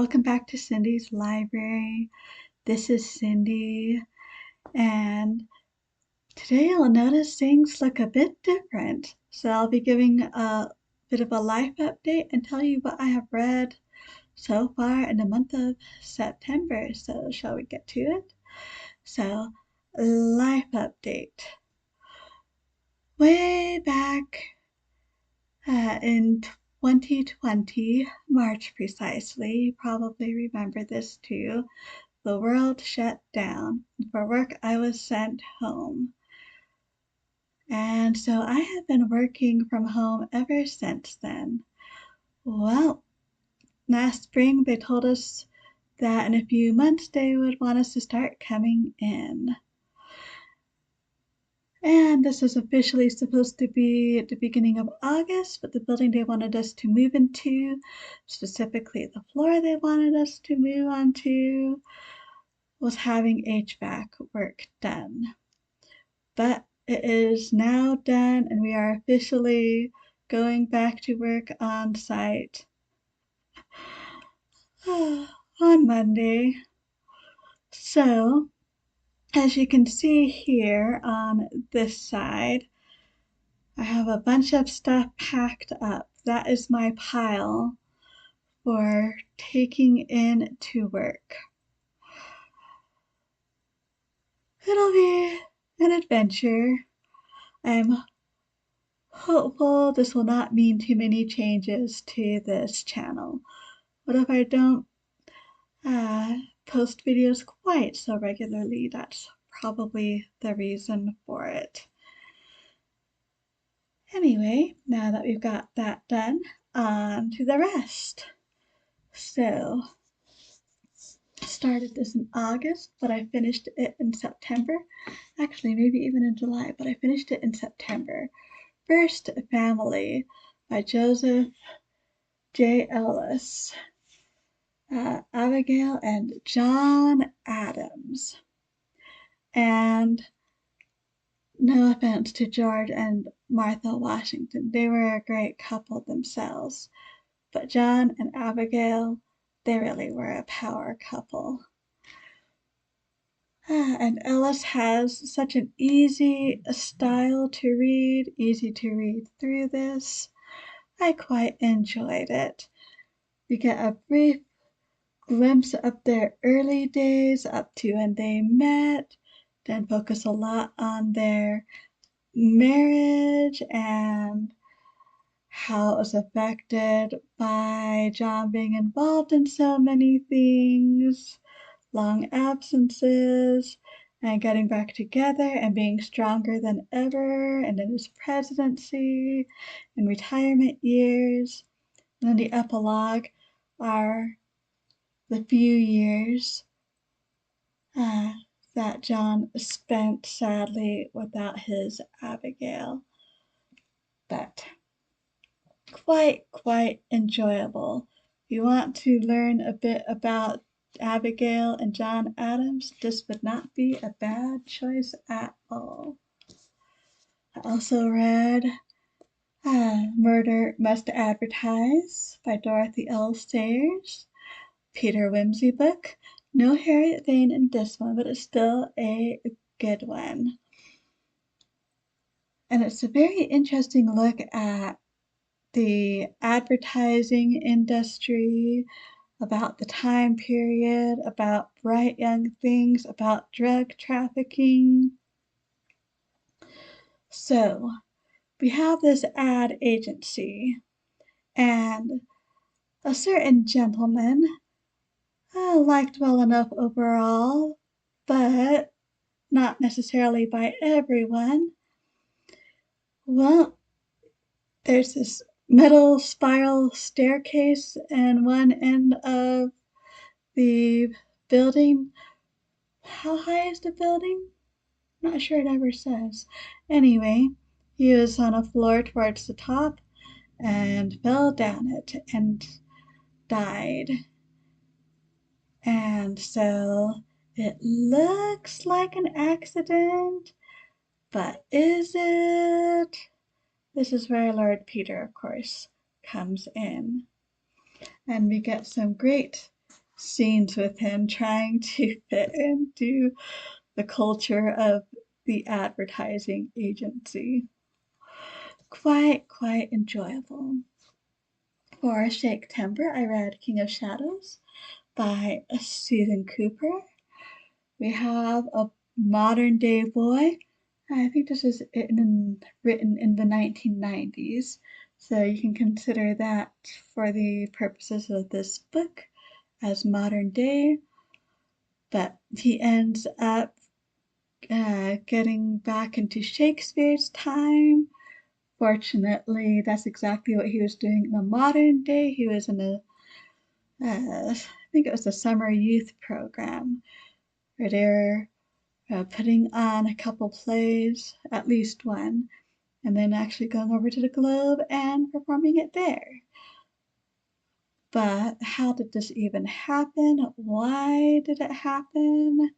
welcome back to Cindy's Library. This is Cindy, and today you'll notice things look a bit different. So I'll be giving a bit of a life update and tell you what I have read so far in the month of September. So shall we get to it? So, life update. Way back in 2020, March precisely, you probably remember this too, the world shut down. For work, I was sent home. And so I have been working from home ever since then. Well, last spring they told us that in a few months they would want us to start coming in. And this was officially supposed to be at the beginning of August, but the building they wanted us to move into, specifically the floor they wanted us to move onto, was having HVAC work done. But it is now done, and we are officially going back to work on site on Monday. So, as you can see here on this side, I have a bunch of stuff packed up. That is my pile for taking in to work. It'll be an adventure. I'm hopeful this will not mean too many changes to this channel. What if I don't post videos quite so regularly? That's probably the reason for it. Anyway, now that we've got that done, on to the rest. So, I started this in August, but I finished it in September. Actually, maybe even in July, but I finished it in September. First Family by Joseph J. Ellis, Abigail and John Adams. And no offense to George and Martha Washington, they were a great couple themselves. But John and Abigail, they really were a power couple. And Ellis has such an easy style to read, easy to read through this. I quite enjoyed it. We get a brief glimpse of their early days up to when they met, then focus a lot on their marriage and how it was affected by John being involved in so many things, long absences, and getting back together and being stronger than ever, and in his presidency and retirement years. And then the epilogue are the few years that John spent sadly without his Abigail. But quite enjoyable. If you want to learn a bit about Abigail and John Adams, this would not be a bad choice at all. I also read Murder Must Advertise by Dorothy L. Sayers, Peter Wimsey book. No Harriet Vane in this one, but it's still a good one. And it's a very interesting look at the advertising industry, about the time period, about bright young things, about drug trafficking. So, we have this ad agency, and a certain gentleman, liked well enough overall, but not necessarily by everyone. Well, there's this metal spiral staircase in one end of the building. How high is the building? Not sure it ever says. Anyway, he was on a floor towards the top and fell down it and died. And so it looks like an accident, but is it? This is where Lord Peter, of course, comes in. And we get some great scenes with him trying to fit into the culture of the advertising agency. Quite enjoyable. For Shakespeare, I read King of Shadows by Susan Cooper. We have a modern day boy. I think this is written in the 1990s, so you can consider that for the purposes of this book as modern day. But he ends up getting back into Shakespeare's time. Fortunately, that's exactly what he was doing in the modern day. He was in I think it was a summer youth program where they're putting on a couple plays, at least one, and then actually going over to the Globe and performing it there. But how did this even happen? Why did it happen?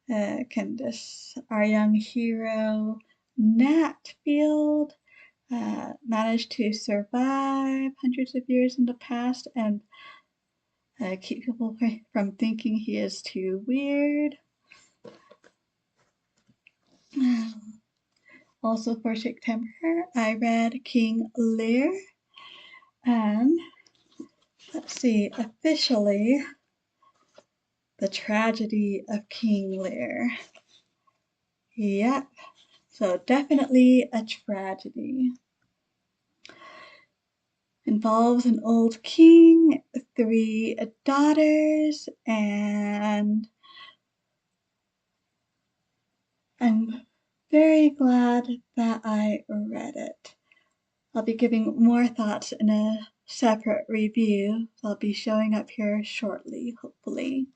Can our young hero Nat Field manage to survive hundreds of years in the past and keep people from thinking he is too weird? Also for September, I read King Lear, and let's see, officially, The Tragedy of King Lear. Yep, so definitely a tragedy. Involves an old king, 3 daughters, and I'm very glad that I read it. I'll be giving more thoughts in a separate review. I'll be showing up here shortly, hopefully.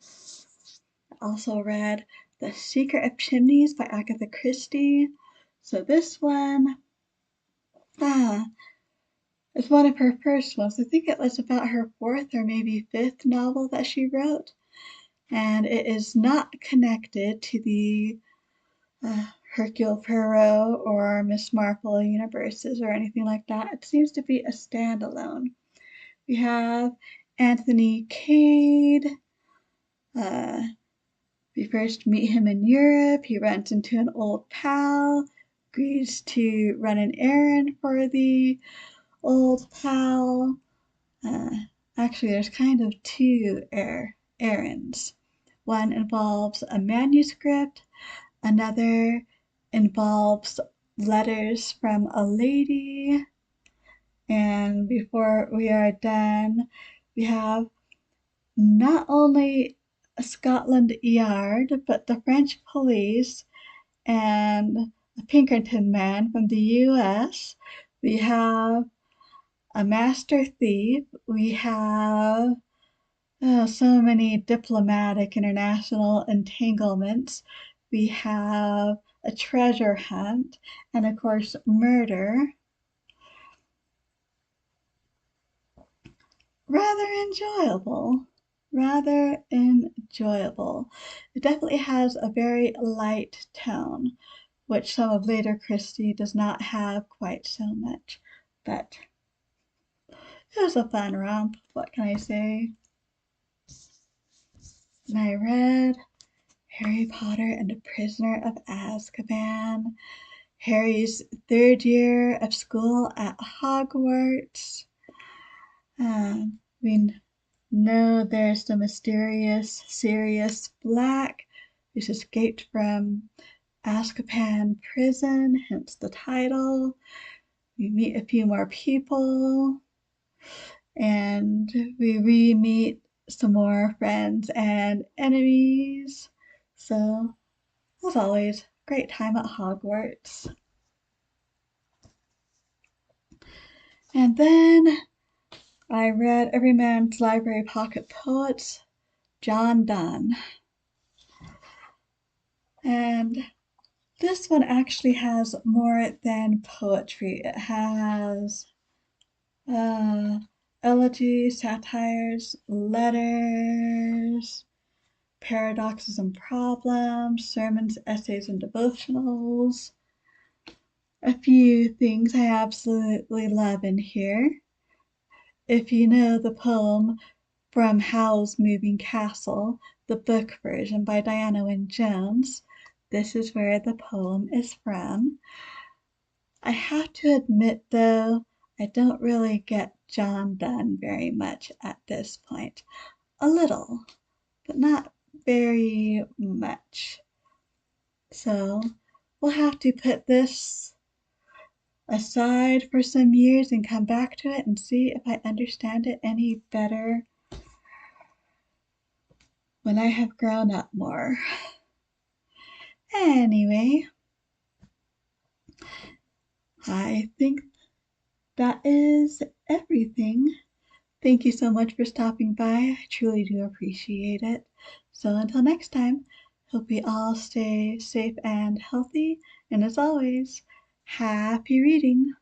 I also read The Secret of Chimneys by Agatha Christie. So this one is one of her first ones. I think it was about her 4th or maybe 5th novel that she wrote. And it is not connected to the Hercule Poirot or Miss Marple universes or anything like that. It seems to be a standalone. We have Anthony Cade. We first meet him in Europe. He runs into an old pal, agrees to run an errand for the old pal. Actually, there's kind of 2 errands. One involves a manuscript, another involves letters from a lady. And before we are done, we have not only Scotland Yard, but the French police and a Pinkerton man from the US. We have a master thief. We have so many diplomatic international entanglements. We have a treasure hunt, and of course, murder. Rather enjoyable. Rather enjoyable. It definitely has a very light tone, which some of later Christie does not have quite so much. But it was a fun romp, what can I say? And I read Harry Potter and the Prisoner of Azkaban, Harry's 3rd year of school at Hogwarts. We know there's the mysterious Sirius Black who's escaped from Askaban prison, hence the title. We meet a few more people, and we re-meet some more friends and enemies. So, as always, great time at Hogwarts. And then I read Everyman's Library Pocket Poets, John Donne. And this one actually has more than poetry. It has elegies, satires, letters, paradoxes and problems, sermons, essays, and devotionals. A few things I absolutely love in here. If you know the poem from Howl's Moving Castle, the book version by Diana Wynne Jones. This is where the poem is from. I have to admit, though, I don't really get John Donne very much at this point. A little, but not very much. So we'll have to put this aside for some years and come back to it and see if I understand it any better when I have grown up more. Anyway, I think that is everything. Thank you so much for stopping by. I truly do appreciate it. So until next time, hope we all stay safe and healthy. And as always, happy reading.